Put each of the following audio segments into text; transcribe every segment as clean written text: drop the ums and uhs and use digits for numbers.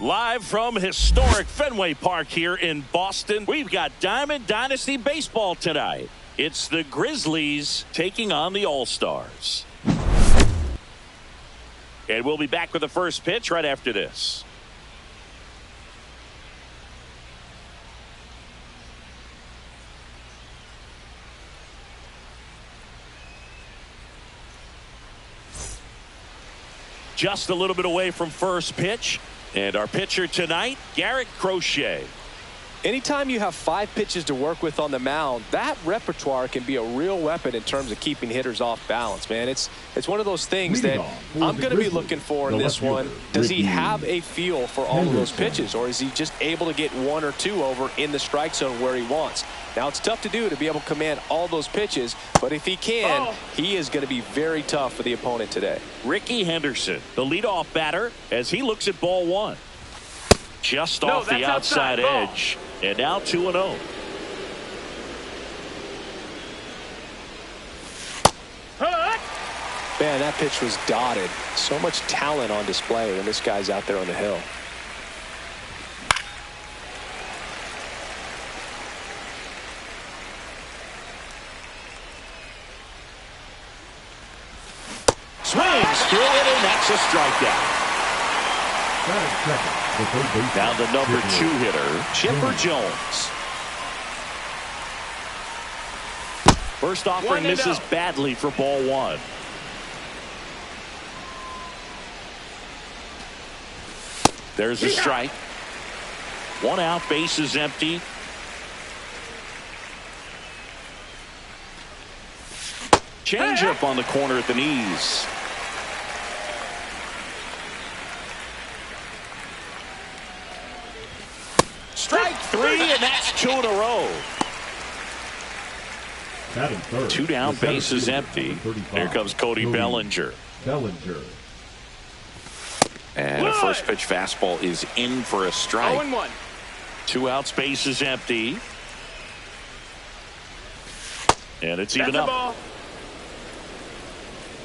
Live from historic Fenway Park here in Boston, we've got Diamond Dynasty Baseball tonight. It's the Grizzlies taking on the All-Stars. And we'll be back with the first pitch right after this. Just a little bit away from first pitch. And our pitcher tonight, Garrett Crochet. Anytime you have 5 pitches to work with on the mound, that repertoire can be a real weapon in terms of keeping hitters off balance, man. It's one of those things that I'm going to be looking for in this one. Does he have a feel for all of those pitches, or is he just able to get 1 or 2 over in the strike zone where he wants? Now, it's tough to do to be able to command all those pitches, but if he can, he is going to be very tough for the opponent today. Ricky Henderson, the leadoff batter, as he looks at ball 1. Just off the outside edge. And now 2-0. Man, that pitch was dotted. So much talent on display when this guy's out there on the hill. Swings through it, and that's a strikeout. Now the number 2 hitter, Chipper Jones. First offering misses badly for ball 1. There's a strike. 1 out, base is empty. Changeup on the corner at the knees. Strike 3, and that's 2 in a row. 2 down, base is empty. Here comes Cody Bellinger. And a first pitch fastball is in for a strike. 0-1. 2 outs, base is empty. And it's even up. Ball.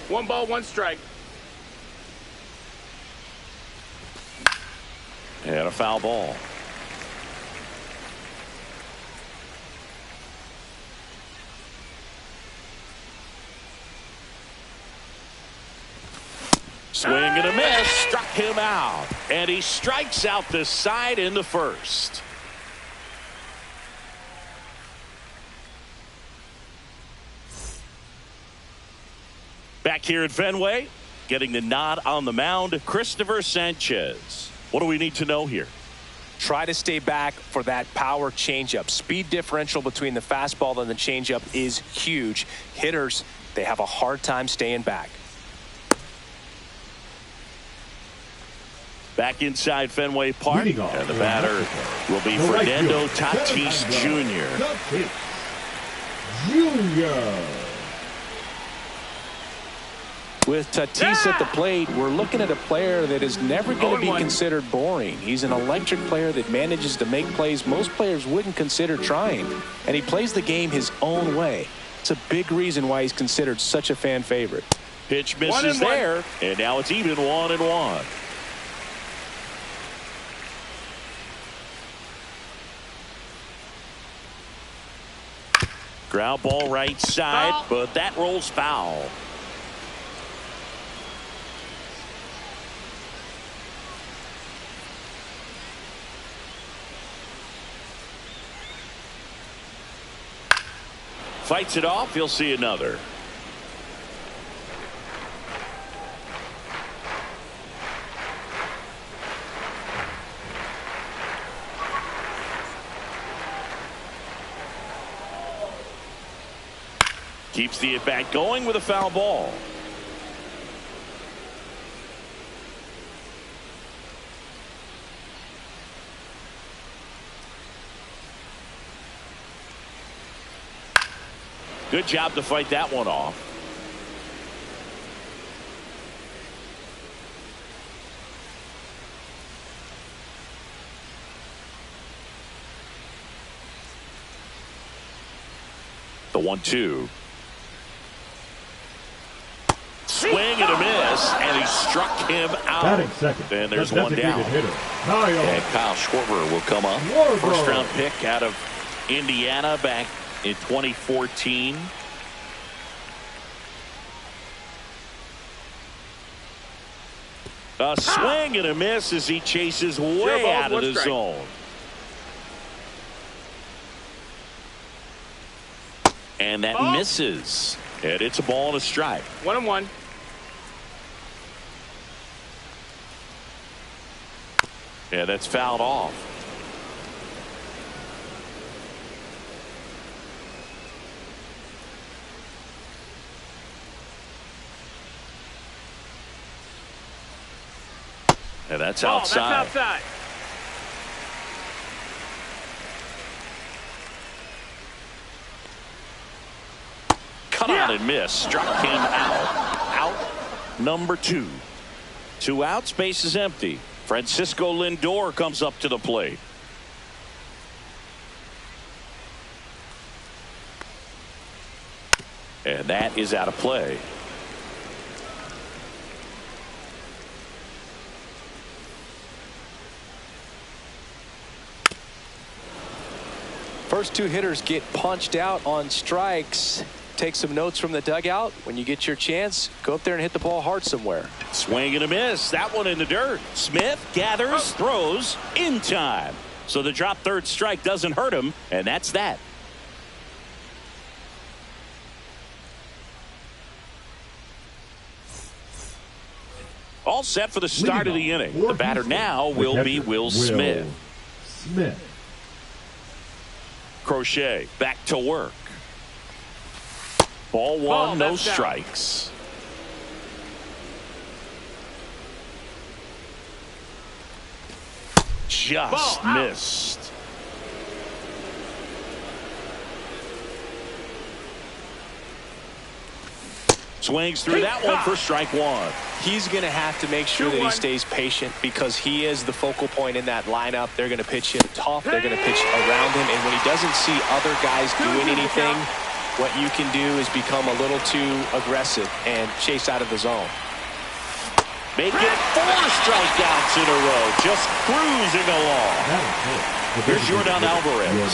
1 ball, 1 strike. And a foul ball. Swing and a miss, struck him out, and he strikes out the side in the first. Back here at Fenway, getting the nod on the mound, Christopher Sanchez. What do we need to know here? Try to stay back for that power changeup. Speed differential between the fastball and the changeup is huge. Hitters, they have a hard time staying back. Back inside Fenway Park, and the batter will be Fernando Tatis Jr. With Tatis at the plate, we're looking at a player that is never going to be considered boring. He's an electric player that manages to make plays most players wouldn't consider trying, and he plays the game his own way. It's a big reason why he's considered such a fan favorite. Pitch misses there, and now it's even 1-1. Ground ball right side, but that rolls foul. Fights it off, he'll see another. Keeps the at-bat going with a foul ball. Good job to fight that one off. The 1-2. Swing and a miss. miss, and he struck him out. And there's one down. And Kyle Schwarber will come up. First-round pick out of Indiana back in 2014. A swing and a miss as he chases way out of the zone. And that misses. And it's a ball and a strike. 1-1. Yeah, that's fouled off. And that's outside. That's outside. Cut on and miss. Struck him out. Out number 2. 2 outs. Base is empty. Francisco Lindor comes up to the plate. And that is out of play. First 2 hitters get punched out on strikes. Take some notes from the dugout. When you get your chance, go up there and hit the ball hard somewhere. Swing and a miss. That one in the dirt. Smith gathers, throws in time. So the drop third strike doesn't hurt him, and that's that. All set for the start of the inning. The batter now will be Will Smith. Crochet back to work. Ball 1, no strikes. Just missed. Swings through that one for strike 1. He's going to have to make sure that he stays patient because he is the focal point in that lineup. They're going to pitch him tough. They're going to pitch around him. And when he doesn't see other guys doing anything, what you can do is become a little too aggressive and chase out of the zone. Make it 4 strikeouts in a row. Just cruising along. Here's Yordan Alvarez.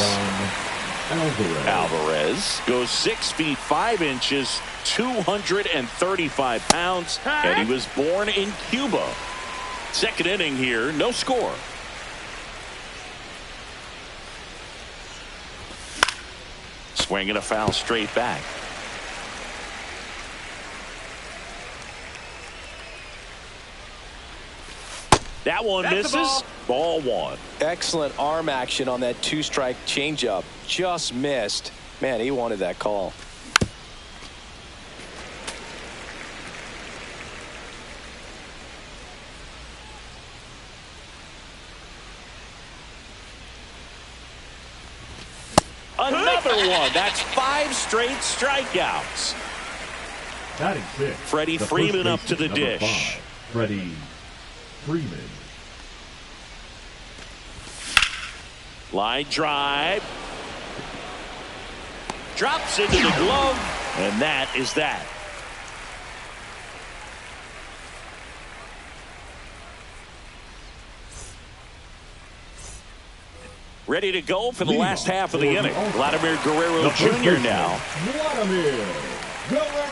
Alvarez goes 6 feet 5 inches, 235 pounds, and he was born in Cuba. Second inning here, no score. Swing and a foul straight back. That one misses. Ball 1. Excellent arm action on that 2-strike changeup. Just missed. Man, he wanted that call. Another one. That's 5 straight strikeouts. Freddie Freeman up to the dish. Freddie Freeman. Line drive. Drops into the glove, and that is that. Ready to go for the last half of the inning. Vladimir Guerrero Jr. now. Vladimir Guerrero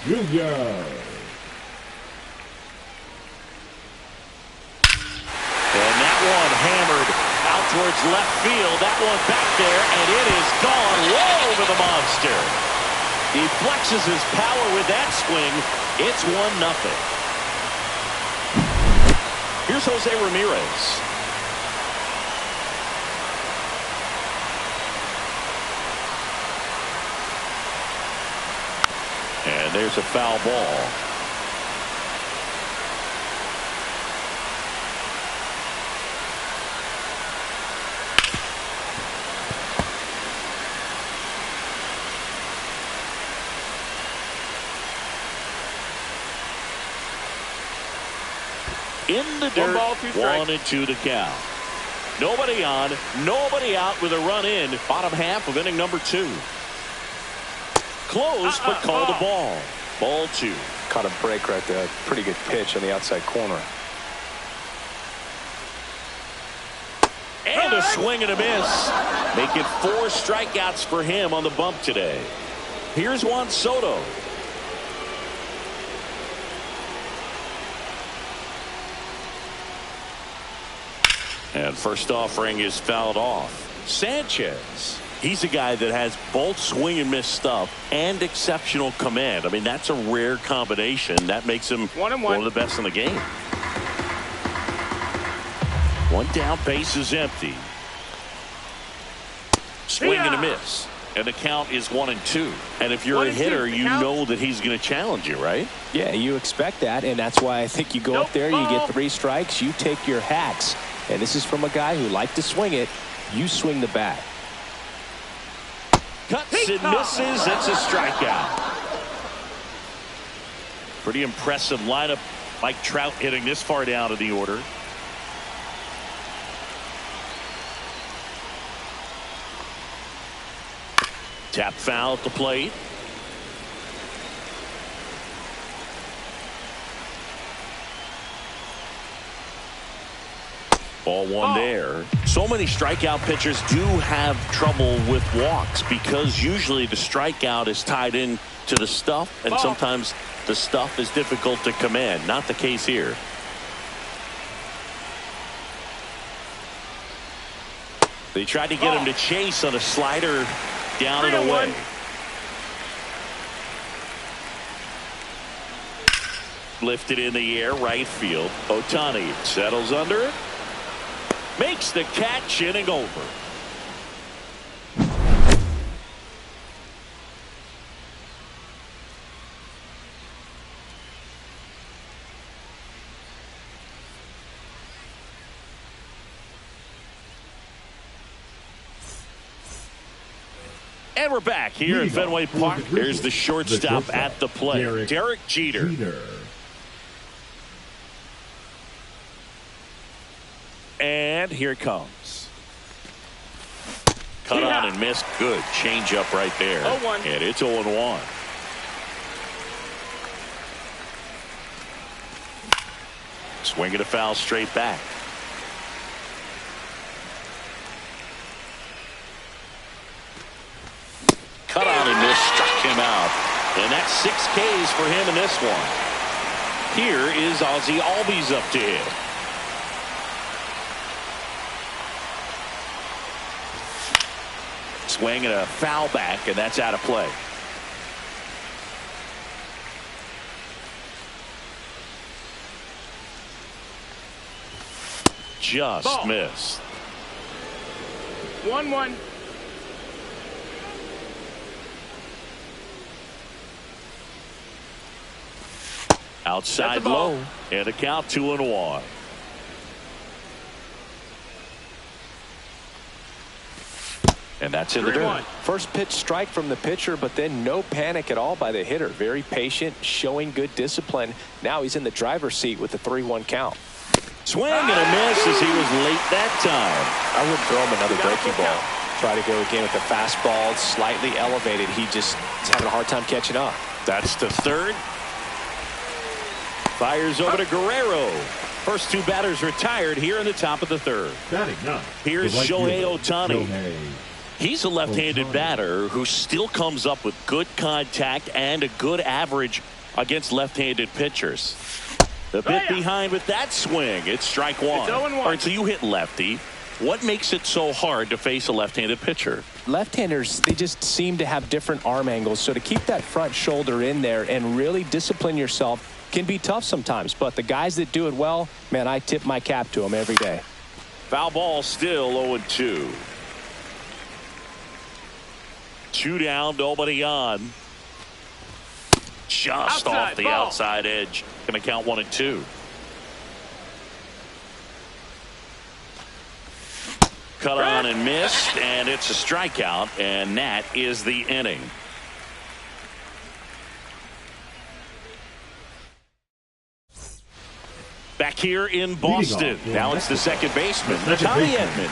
Jr. And that one hammered out towards left field. That one back there, and it is gone low over the monster. He flexes his power with that swing. It's 1-0. Here's Jose Ramirez. And there's a foul ball. In the dirt, 1 and 2 to count. Nobody on, nobody out with a run in. Bottom half of inning number 2. Close, but called a ball. Ball 2. Caught a break right there. Pretty good pitch on the outside corner. And a swing and a miss. Making 4 strikeouts for him on the bump today. Here's Juan Soto. And first offering is fouled off. Sanchez. He's a guy that has both swing and miss stuff and exceptional command. I mean, that's a rare combination. That makes him one of the best in the game. One down, base is empty. Swing and a miss. And the count is 1-2. And if you're a hitter, you know that he's going to challenge you, right? Yeah, you expect that, and that's why I think you go up there, you get 3 strikes, you take your hacks. And this is from a guy who liked to swing it. You swing the bat. Cuts and misses. That's a strikeout. Pretty impressive lineup. Mike Trout hitting this far down in the order. Tap foul at the plate. Ball one there. So many strikeout pitchers do have trouble with walks because usually the strikeout is tied in to the stuff, and sometimes the stuff is difficult to command. Not the case here. They tried to get him to chase on a slider down and away. Lifted in the air, right field. Ohtani settles under it. Makes the catch, inning over. And we're back here at Fenway Park. There's the shortstop at the plate, Derek Jeter. And here it comes. Cut on and missed. Good changeup right there. 0-1. And it's 0-1. Swing and a foul straight back. Cut on and missed. Struck him out. And that's 6 Ks for him in this one. Here is Ozzie Albies up to hit. Swing and a foul back, and that's out of play. Just missed. 1-1. Outside low, and a count 2-1. And that's in the dirt. First pitch strike from the pitcher, but then no panic at all by the hitter. Very patient, showing good discipline. Now he's in the driver's seat with the 3-1 count. Swing and a miss as he was late that time. I wouldn't throw him another breaking ball. Try to go again with the fastball, slightly elevated. He just is having a hard time catching up. That's the third. Fires over to Guerrero. First 2 batters retired here in the top of the third. Here's Shohei Ohtani. He's a left-handed batter who still comes up with good contact and a good average against left-handed pitchers. The bit behind with that swing. It's strike 1. It's 0-1. All right, so you hit lefty. What makes it so hard to face a left-handed pitcher? Left-handers, they just seem to have different arm angles. So to keep that front shoulder in there and really discipline yourself can be tough sometimes. But the guys that do it well, man, I tip my cap to them every day. Foul ball still 0-2. 2 down, nobody on. Just off the outside edge. Going to count 1-2. Cut on and missed, and it's a strikeout, and that is the inning. Back here in Boston. Now it's the second baseman, Tommy Edman.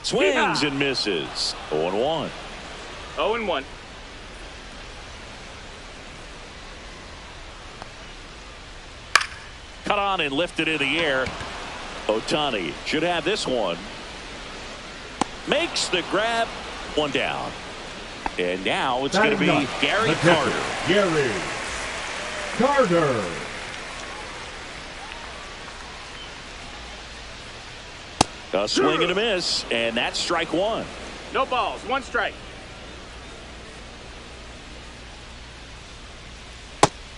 Swings and misses. 0-1. 0-1. Cut on and lifted in the air. Ohtani should have this one. Makes the grab. One down. And now it's going to be Gary Carter. Gary Carter. A swing and a miss, and that's strike one. No balls. 1 strike.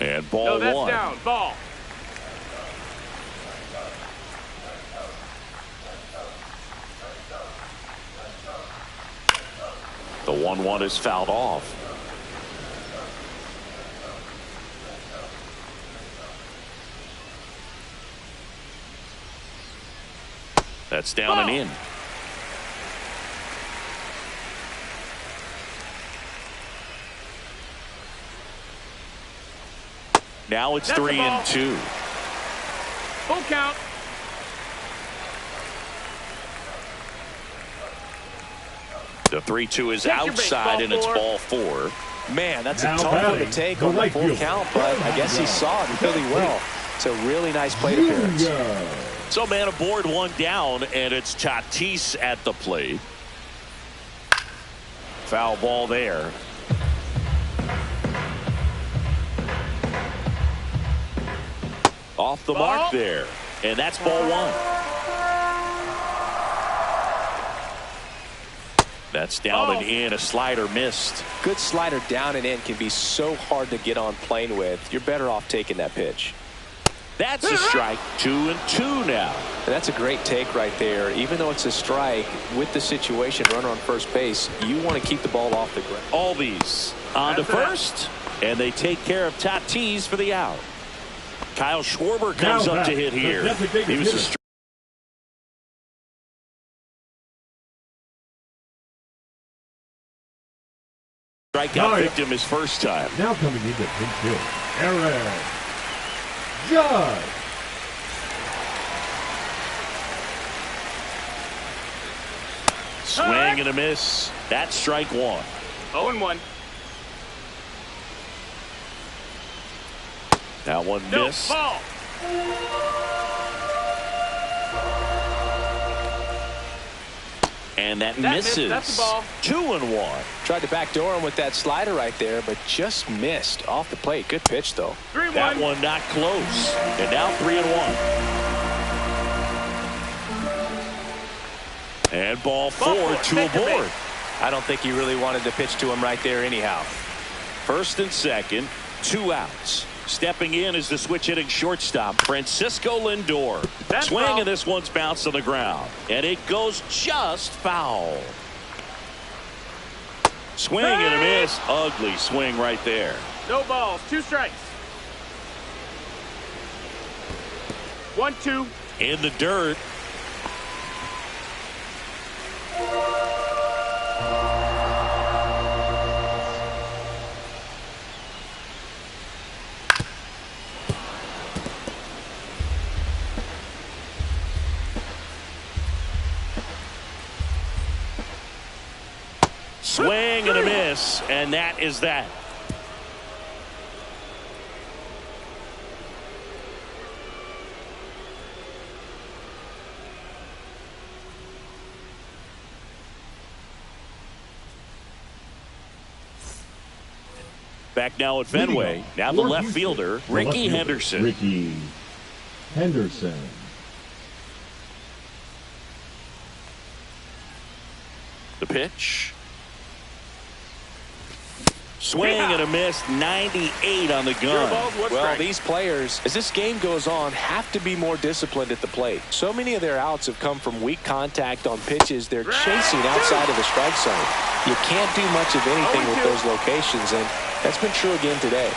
And ball No, that's one. down. Ball. The 1-1 is fouled off. That's down and in. Now it's 3-2. Full count. The 3-2 is Take your base, outside, and it's ball ball 4. Man, that's a Now tough one to batting, take the on the right full fielder. count, but I guess he saw it really well. It's a really nice plate appearance. Junior. So man aboard, 1 down, and it's Tatis at the plate. Foul ball there. Off the mark there, and that's ball 1. That's down and in. A slider missed. Good slider down and in can be so hard to get on plane with. You're better off taking that pitch. That's a strike. 2-2 now. And that's a great take right there. Even though it's a strike, with the situation, runner on first base, you want to keep the ball off the ground. Albies on to first, and they take care of Tatis for the out. Kyle Schwarber comes Now up to back, hit the here. designated He was a hitter. strikeout victim his first time. Now coming into pinch hit, Aaron Judge. Swing and a miss. That's strike 1. 0-1. That one No, missed. ball. And that missed. misses. That's the ball. 2-1. Tried to backdoor him with that slider right there, but just missed off the plate. Good pitch, though. 3-1. That one not close. And now 3-1. And ball 4 to a board. I don't think he really wanted to pitch to him right there anyhow. First and second, 2 outs. Stepping in is the switch hitting shortstop, Francisco Lindor. That's Swing, foul. and this one's bounced on the ground. And it goes just foul. Swing and a miss. Ugly swing right there. No balls. 2 strikes. 1-2. In the dirt. Swing and a miss, and that is that. Back now at Fenway. Now the left fielder, Ricky Henderson. Ricky Henderson. The pitch. Swing and a miss. 98 on the 0 gun. balls, 1 Well, strike. these players, as this game goes on, have to be more disciplined at the plate. So many of their outs have come from weak contact on pitches they're chasing outside of the strike zone. You can't do much of anything with those locations, and that's been true again today.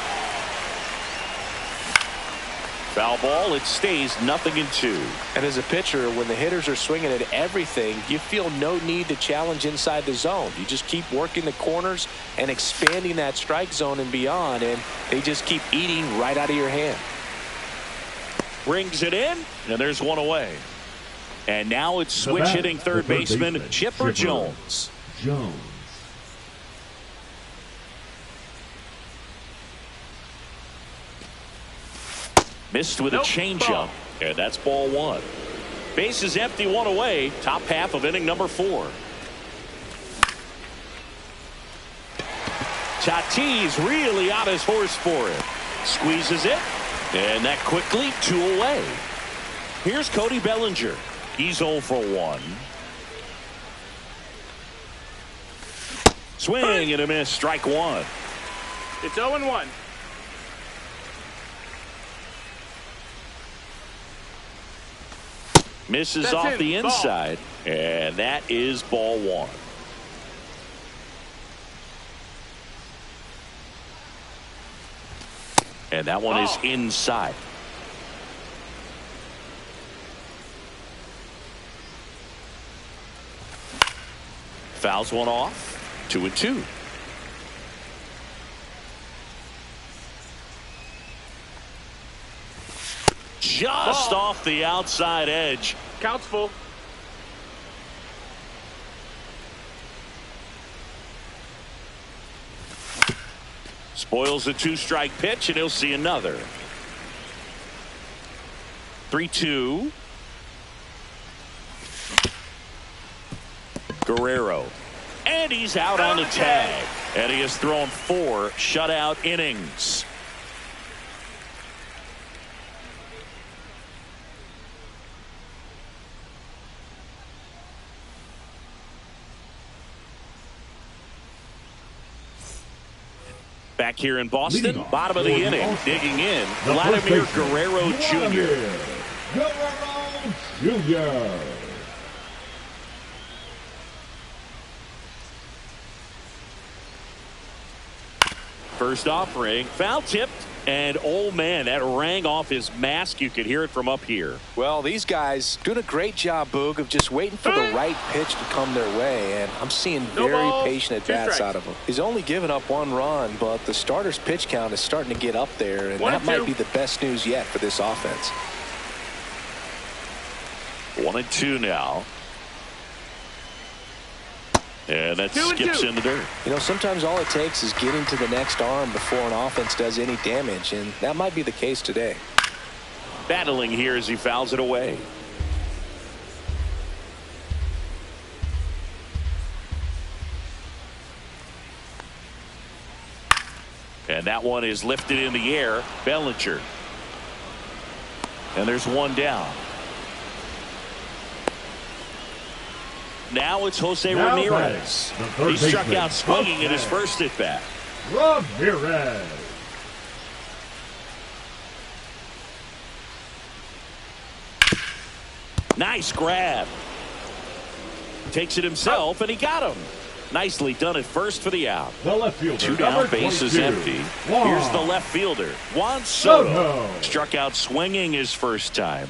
Foul ball. It stays 0-2. And as a pitcher, when the hitters are swinging at everything, you feel no need to challenge inside the zone. You just keep working the corners and expanding that strike zone and beyond, and they just keep eating right out of your hand. Brings it in, and there's one away. And now it's switch hitting third baseman Chipper Jones. Missed with a changeup, and that's ball one. Base is empty, one away. Top half of inning number 4. Tatis really on his horse for it. Squeezes it, and that quickly 2 away. Here's Cody Bellinger. He's 0 for 1. Swing and a miss, strike 1. It's 0-1. Misses off the inside, and that is ball 1. And that one is inside. Fouls one off. 2-2. Just off the outside edge. Count's full. Spoils a 2-strike pitch, and he'll see another. 3-2. Guerrero. And he's out on the tag. And he has thrown 4 shutout innings. Back here in Boston, bottom of the inning, digging in, Vladimir Guerrero Jr. First offering, foul tipped, and oh man, that rang off his mask. You could hear it from up here. Well, these guys doing a great job, Boog, of just waiting for the right pitch to come their way, and I'm seeing very patient at-bats out of him. He's only given up 1 run, but the starter's pitch count is starting to get up there, and that might be the best news yet for this offense. 1-2 now. And that skips in the dirt. You know, sometimes all it takes is getting to the next arm before an offense does any damage, and that might be the case today. Battling here as he fouls it away. And that one is lifted in the air. Bellinger. And there's 1 down. Now it's Jose Ramirez. He struck out swinging in his first at bat. Ramirez. Nice grab. Takes it himself, and he got him. Nicely done at first for the out. The left fielder, 2 down, base is empty. Here's the left fielder, Juan Soto. Struck out swinging his first time.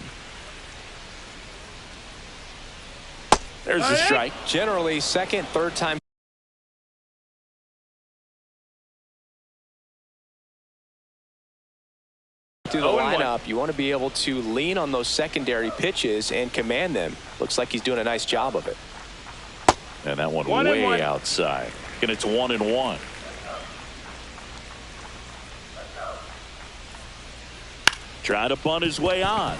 There's the strike. Generally, second, third time through the lineup, you want to be able to lean on those secondary pitches and command them. Looks like he's doing a nice job of it. And that one way outside. And it's 1-1. Trying to bunt his way on.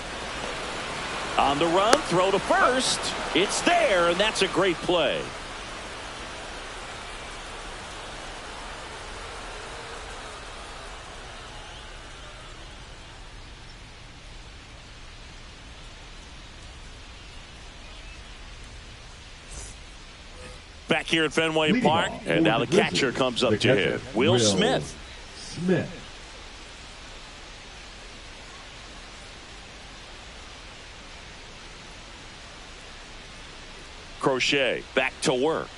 On the run, throw to first. It's there, and that's a great play. Back here at Fenway Park, and now the catcher comes up to hit. Will Smith. Crochet back to work.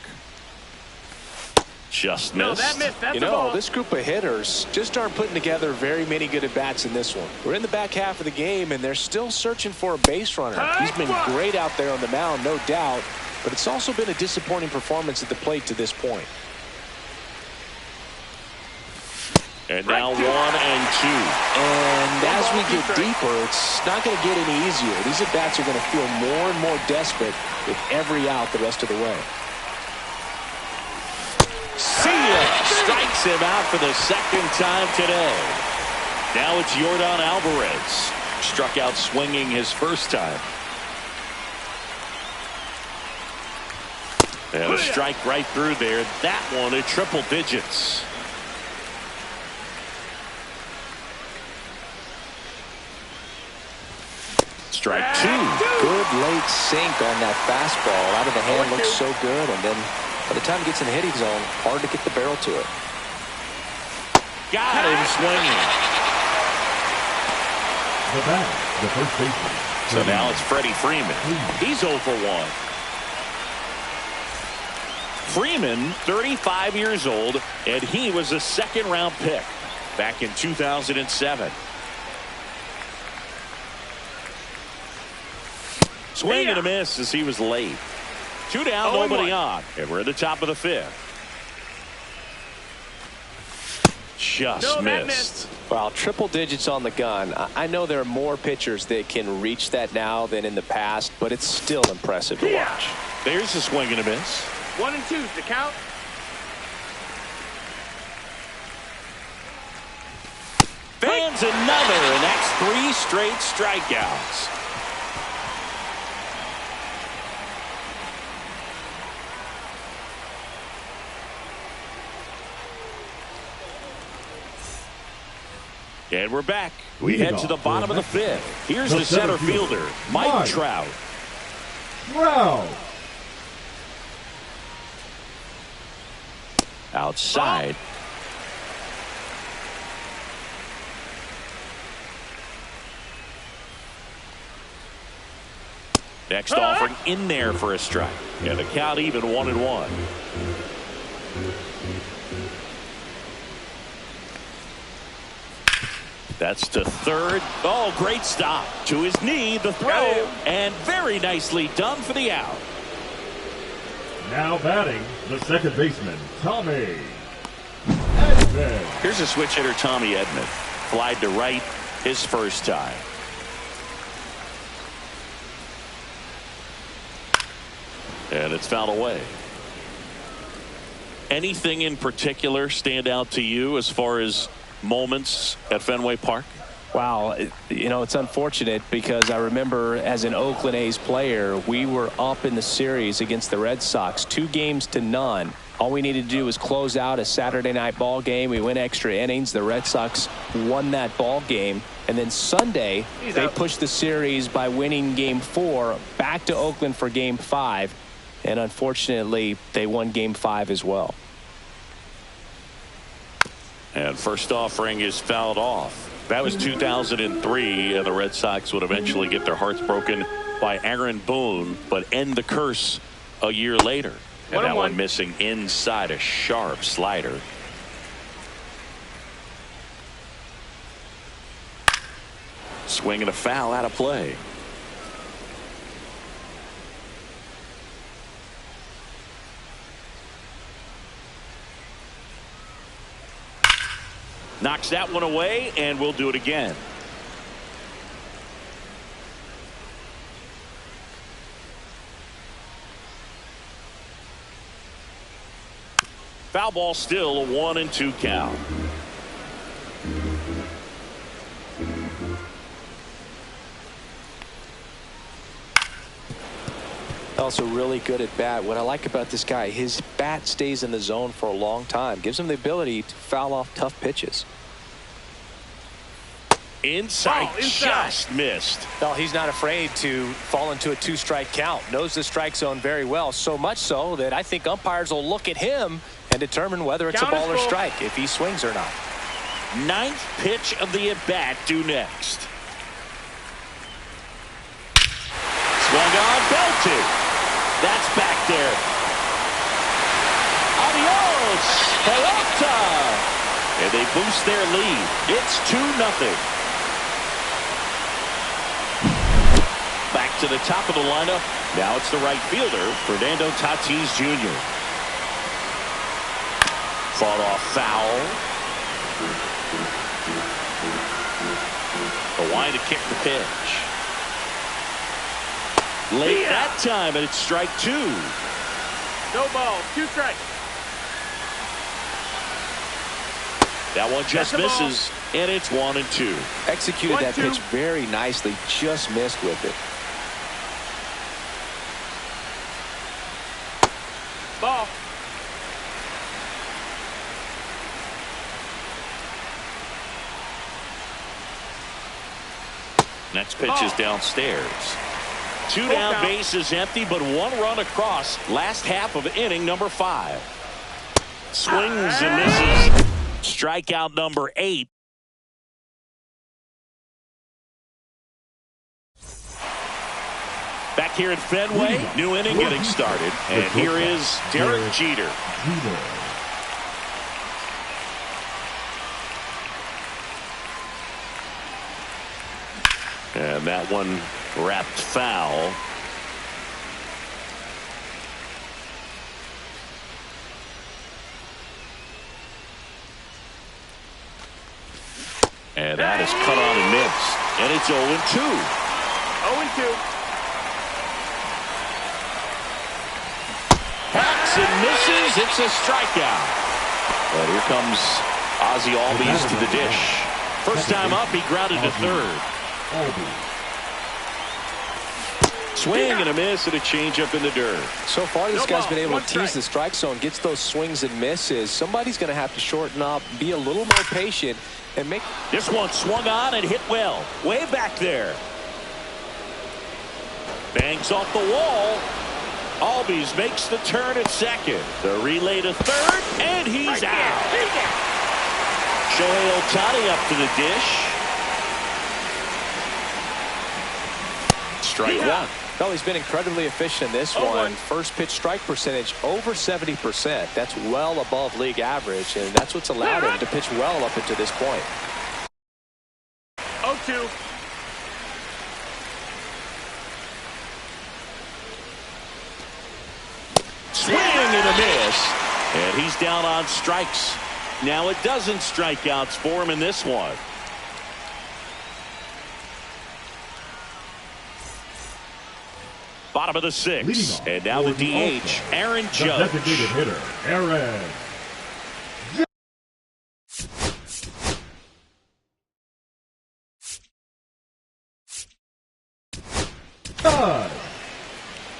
Just missed. That missed. That's you know, this group of hitters just aren't putting together very many good at-bats in this one. We're in the back half of the game, and they're still searching for a base runner. He's been great out there on the mound, no doubt, but it's also been a disappointing performance at the plate to this point. And now 1 and 2. And as we get deeper, it's not going to get any easier. These at-bats are going to feel more and more desperate with every out the rest of the way. Strikes him out for the second time today. Now it's Yordan Alvarez. Struck out swinging his first time. And a strike right through there. That one at triple digits. Strike 2. Good late sink on that fastball. Out of the hand, looks so good. And then by the time it gets in the hitting zone, hard to get the barrel to it. Got him swinging. The batter, the first baseman. So now it's Freddie Freeman. He's 0 for 1. Freeman, 35 years old, and he was a second-round pick back in 2007. Swing and a miss as he was late. 2 down, nobody on, and we're at the top of the 5th. Just missed. Wow, triple digits on the gun. I know there are more pitchers that can reach that now than in the past, but it's still impressive to watch. There's a swing and a miss. 1 and 2's the count. Fans another, and that's 3 straight strikeouts. And we're back. We head to the bottom of the 5th. Here's the center fielder, Mike Trout. Outside. Next offering in there for a strike. And the count even 1-1. That's to third. Oh, great stop. To his knee, the throw, and very nicely done for the out. Now batting, the second baseman, Tommy Edman. Here's a switch hitter, Tommy Edman. Flied to right his first time. And it's fouled away. Anything in particular stand out to you as far as moments at Fenway Park? Wow, you know, it's unfortunate because I remember as an Oakland A's player, we were up in the series against the Red Sox 2-0. All we needed to do was close out a Saturday night ball game. We went extra innings. The Red Sox won that ball game. And then Sunday, they pushed the series by winning Game 4 back to Oakland for Game 5. And unfortunately, they won Game 5 as well. And first offering is fouled off. That was 2003, and the Red Sox would eventually get their hearts broken by Aaron Boone, but end the curse a year later. And that one missing inside, a sharp slider. Swing and a foul out of play. Knocks that one away, and we'll do it again. Foul ball, still a 1-2 count. Also really good at bat. What I like about this guy, his bat stays in the zone for a long time. Gives him the ability to foul off tough pitches. Inside, just missed. No, he's not afraid to fall into a 2-strike count. Knows the strike zone very well. So much so that I think umpires will look at him and determine whether it's a ball or strike, if he swings or not. 9th pitch of the at-bat due next. Swung on, belted. That's back there. Adios, Pelota. And they boost their lead. It's 2-0. Back to the top of the lineup. Now it's the right fielder, Fernando Tatis Jr. Fought off foul. Kawhi to kick the pitch. Late that time, and it's strike two. No ball, 2 strikes. That one just misses, and it's 1-2. Executed that pitch very nicely, just missed with it. Ball. Next pitch is downstairs. 2 down, bases empty, but 1 run across. Last half of inning number 5. Swings and misses. Strikeout number 8. Back here at Fenway, new inning getting started. And here is Derek Jeter. And that one wrapped foul. And that is cut on and missed. And it's 0-2. 0-2. Hacks and misses. It's a strikeout. But here comes Ozzie Albies to the dish. First time up, he grounded to third. Swing and a miss and a changeup in the dirt. So far, this guy's been able to tease the strike zone, gets those swings and misses. Somebody's going to have to shorten up, be a little more patient, and make. This one swung on and hit well. Way back there. Bangs off the wall. Albies makes the turn at second. The relay to third, and he's out. Shohei Ohtani up to the dish. Strike one. Well, he's been incredibly efficient in this one. First pitch strike percentage over 70%. That's well above league average, and that's what's allowed him to pitch well up until this point. 0-2. Swing and a miss. And he's down on strikes. Now a dozen strikeouts for him in this one. Bottom of the 6th. And now the DH, Aaron Judge. Designated hitter, Aaron Judge.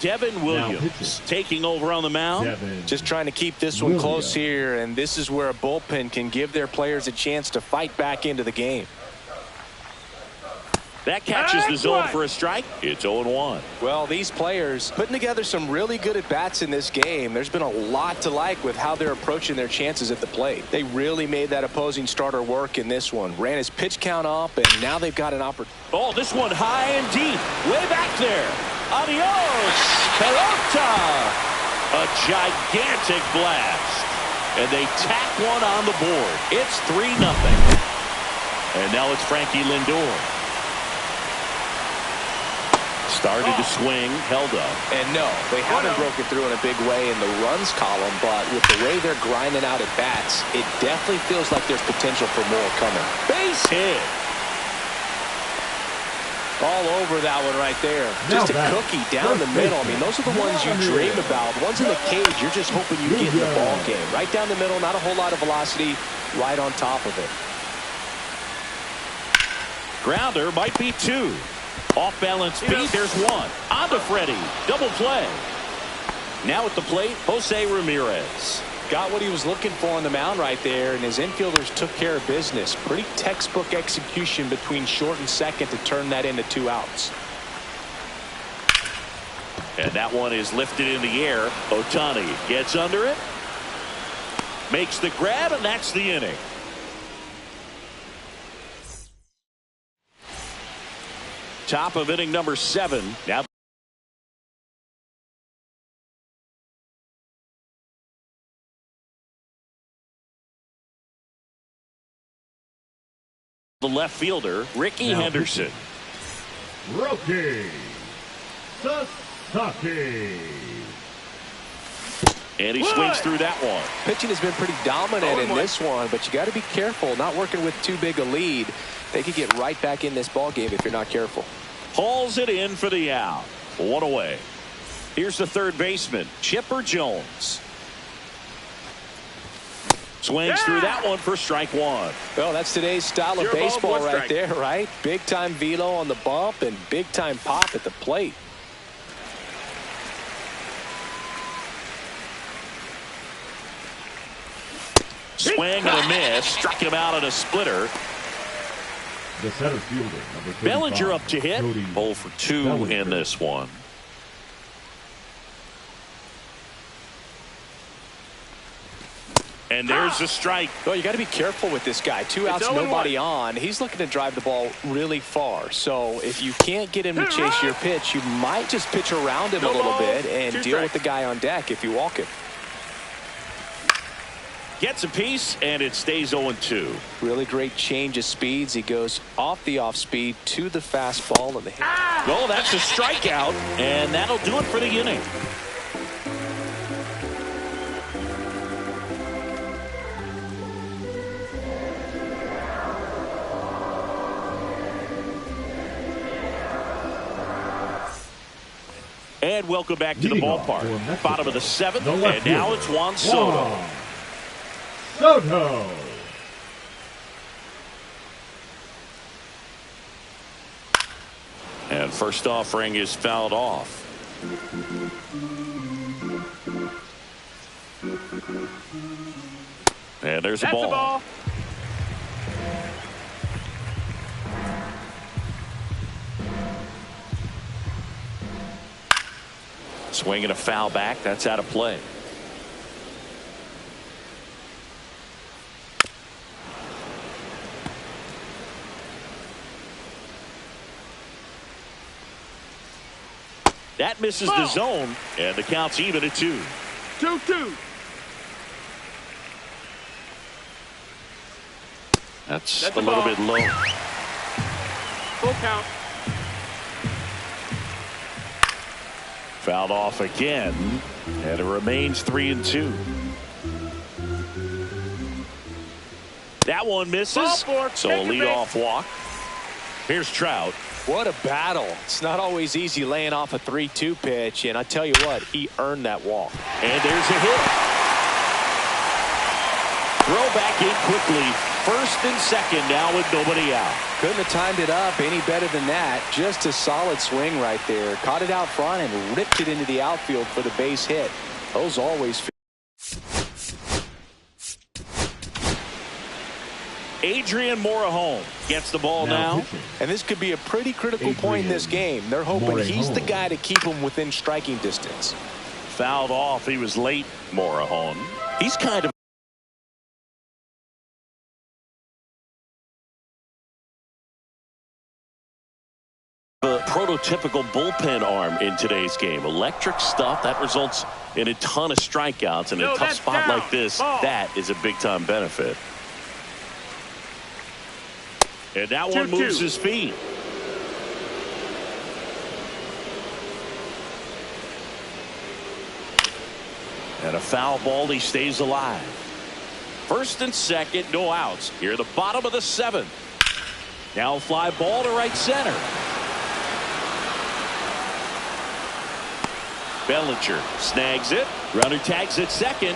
Devin Williams taking over on the mound. Just trying to keep this one close here, and this is where a bullpen can give their players a chance to fight back into the game. That catches the zone for a strike. It's 0-1. Well, these players putting together some really good at-bats in this game. There's been a lot to like with how they're approaching their chances at the plate. They really made that opposing starter work in this one. Ran his pitch count up, and now they've got an opportunity. Oh, this one high and deep. Way back there. Adios, Pelota. A gigantic blast. And they tack one on the board. It's 3-0. And now it's Frankie Lindor. Started to swing, held up. And no, they haven't broken through in a big way in the runs column, but with the way they're grinding out at bats, it definitely feels like there's potential for more coming. Base hit. All over that one right there. Just a cookie down the middle. I mean, those are the ones you dream about. Ones in the cage, you're just hoping you get in the ball game. Right down the middle, not a whole lot of velocity, right on top of it. Grounder might be 2. Off balance feet, there's 1. On to Freddie. Double play. Now at the plate, Jose Ramirez. Got what he was looking for on the mound right there, and his infielders took care of business. Pretty textbook execution between short and second to turn that into 2 outs. And that one is lifted in the air. Ohtani gets under it. Makes the grab, and that's the inning. Top of inning number 7. Now the left fielder, Ricky Henderson. Roki Sasaki. And he swings through that one. Pitching has been pretty dominant in this one, but you got to be careful. Not working with too big a lead. They could get right back in this ball game if you're not careful. Hauls it in for the out. One away. Here's the third baseman, Chipper Jones. Swings through that one for strike one. Well, that's today's style of baseball right there, right? Big time velo on the bump and big time pop at the plate. Swing and a miss. Struck him out on a splitter. The center fielder, number 35, Bellinger up to hit. Cody 0 for 2 Bellinger. in this one. And there's a strike. Well, you got to be careful with this guy. 2 outs, nobody on. He's looking to drive the ball really far. So if you can't get him to chase your pitch, you might just pitch around him a little bit and deal with the guy on deck if you walk him. Gets a piece, and it stays 0-2. Really great change of speeds. He goes off the off speed to the fastball and the hit. Well, that's a strikeout, and that'll do it for the inning. And welcome back to the ballpark. Bottom of the 7th, and now it's Juan Soto. Soto. And first offering is fouled off. And there's a ball. Swinging a foul back. That's out of play. That misses the zone, and the count's even at 2. 2-2. That's a little bit low. Full count. Fouled off again, and it remains 3-2. That one misses, so a leadoff walk. Here's Trout. What a battle. It's not always easy laying off a 3-2 pitch, and I tell you what, he earned that walk. And there's a hit. Throw back in quickly. First and second now with nobody out. Couldn't have timed it up any better than that. Just a solid swing right there. Caught it out front and ripped it into the outfield for the base hit. Those always feel. Adrian Morejon gets the ball now. And this could be a pretty critical point in this game. They're hoping he's the guy to keep them within striking distance. Fouled off. He was late, Morejon. He's kind of a prototypical bullpen arm in today's game. Electric stuff that results in a ton of strikeouts. In a tough spot like this, that is a big-time benefit. And that one moves his feet. And a foul ball. He stays alive. First and second, no outs. Here at the bottom of the 7th. Now a fly ball to right center. Bellinger snags it. Runner tags at second.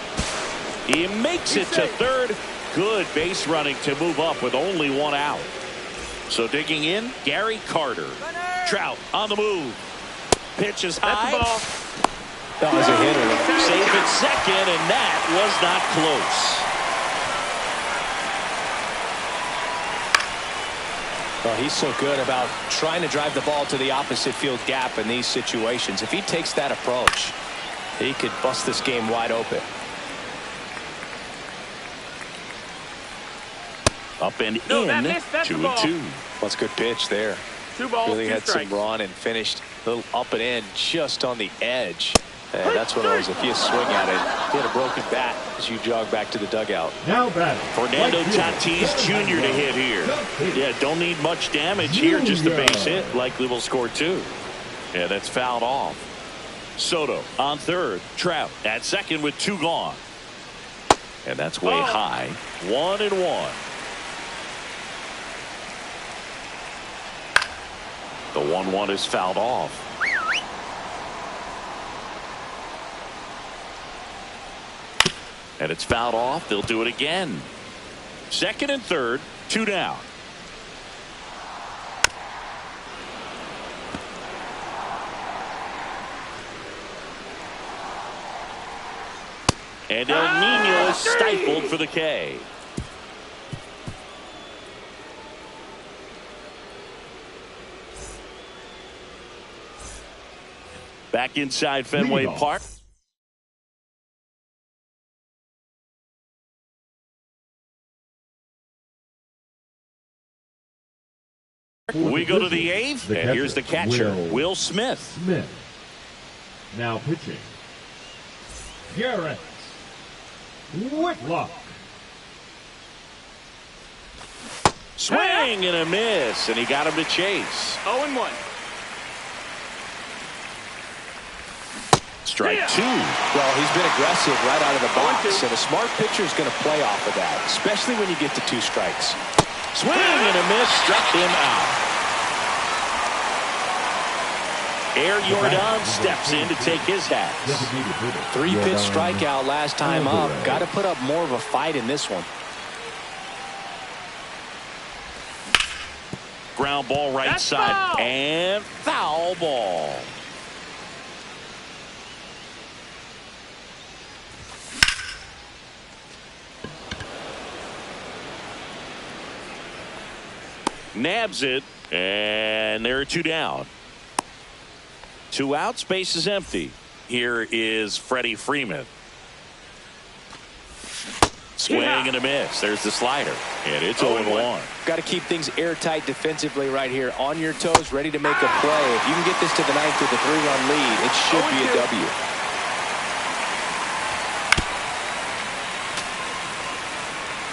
He makes it to third. Good base running to move up with only 1 out. So digging in, Gary Carter. Trout on the move. Pitch is high. That was a hitter. Safe at second, and that was not close. Well, he's so good about trying to drive the ball to the opposite field gap in these situations. If he takes that approach, he could bust this game wide open. Up and in, 2-2. That's a good pitch there. 2 balls, really 2 had strikes. some run and finished a little up and in just on the edge. And that's what it was. If you swing at it, he had a broken bat as you jog back to the dugout. Now batting. Fernando Tatis Jr. to hit here. Yeah, don't need much damage here. Just the base hit. Likely will score 2. Yeah, that's fouled off. Soto on third. Trout at second with 2 gone. And that's way high. 1-1. The 1-1 is fouled off. And it's fouled off. They'll do it again. Second and third, 2 down. And El Nino is stifled for the K. Back inside Fenway Park. We go to the 8th, and here's the catcher, Will Smith. Now pitching, Garrett Whitlock. Swing and a miss, and he got him to chase. 0-1. Strike 2. Well, he's been aggressive right out of the box, and a smart pitcher is going to play off of that, especially when you get to 2 strikes. Swing and a miss, struck him out. Air Jordan steps in to take his hat. 3-pitch strikeout last time up. Got to put up more of a fight in this one. Ground ball right side. Foul. And foul ball. Nabs it, and there are 2 down. 2 outs, base is empty. Here is Freddie Freeman. Swing and a miss. There's the slider, and it's 0-1. Got to keep things airtight defensively right here. On your toes, ready to make a play. If you can get this to the 9th with a 3-run lead, it should be a W.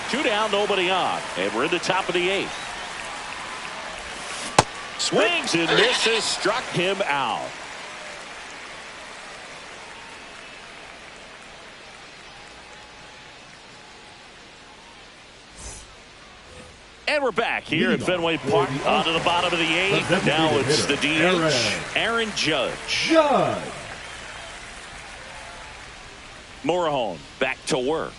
Two down, nobody on, and we're in the top of the 8th. Swings and misses, struck him out. And we're back here at Fenway Park, onto the bottom of the 8th. Now it's the DH, Aaron Judge. Morejon back to work.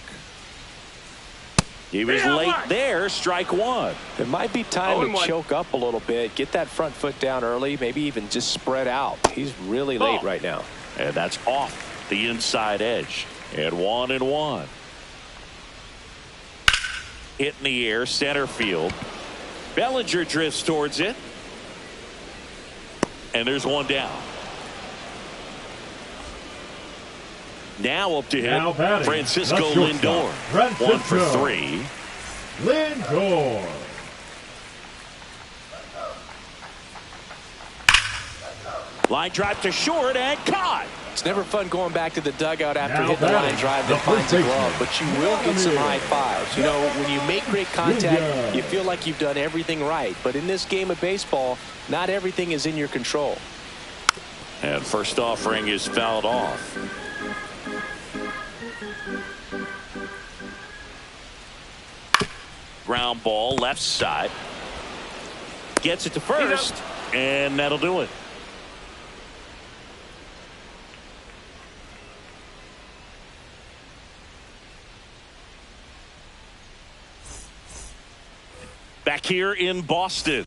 He was late there, strike 1. It might be time to choke up a little bit, get that front foot down early, maybe even just spread out. He's really late right now. And that's off the inside edge. And 1-1. Hit in the air, center field. Bellinger drifts towards it. And there's 1 down. Now up to him, Francisco Lindor. 1 for 3. Lindor. Line drive to short and caught. It's never fun going back to the dugout after hitting the line drive that finds a glove, but you will get some high fives. You know, when you make great contact, you feel like you've done everything right. But in this game of baseball, not everything is in your control. And first offering is fouled off. Ground ball left side. Gets it to first, and that'll do it. Back here in Boston.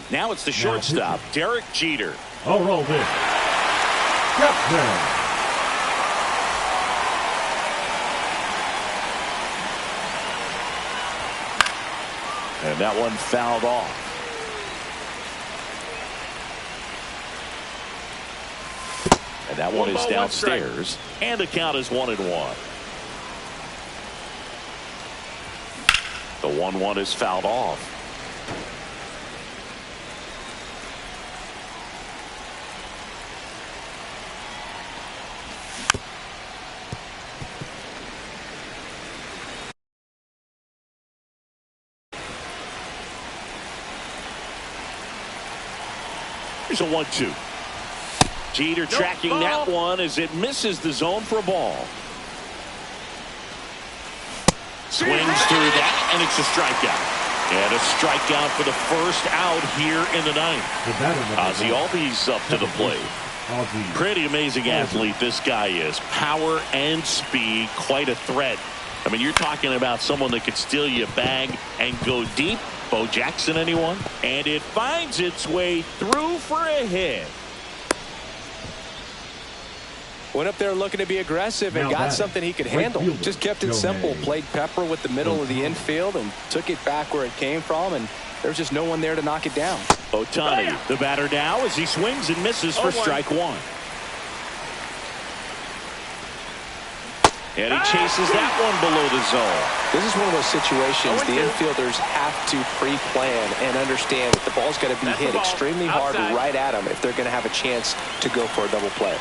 Now it's the shortstop, Derek Jeter. All rolled in. Captain. And that one fouled off. And that one is downstairs. And the count is 1-1. The 1-1 is fouled off. Here's a 1-2. Jeter tracking that one as it misses the zone for a ball. Swings through that, and it's a strikeout. And a strikeout for the first out here in the ninth. Ozzie Albies up to the plate. Pretty amazing athlete this guy is. Power and speed, quite a threat. I mean, you're talking about someone that could steal you a bag and go deep. Bo Jackson, anyone? And it finds its way through for a hit. Went up there looking to be aggressive and got something he could handle. Just kept it simple. Played pepper with the middle of the infield and took it back where it came from, and there was just no one there to knock it down. Ohtani, the batter now, as he swings and misses for strike one. And he chases that one below the zone. This is one of those situations the infielders have to pre-plan and understand that the ball's got to be hit extremely hard right at them if they're going to have a chance to go for a double play.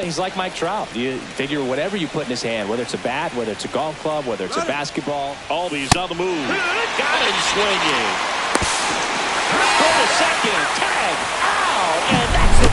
He's like Mike Trout. You figure whatever you put in his hand, whether it's a bat, whether it's a golf club, whether it's a basketball. Albies on the move. Got him swinging. Go to second. Tag out. And that's a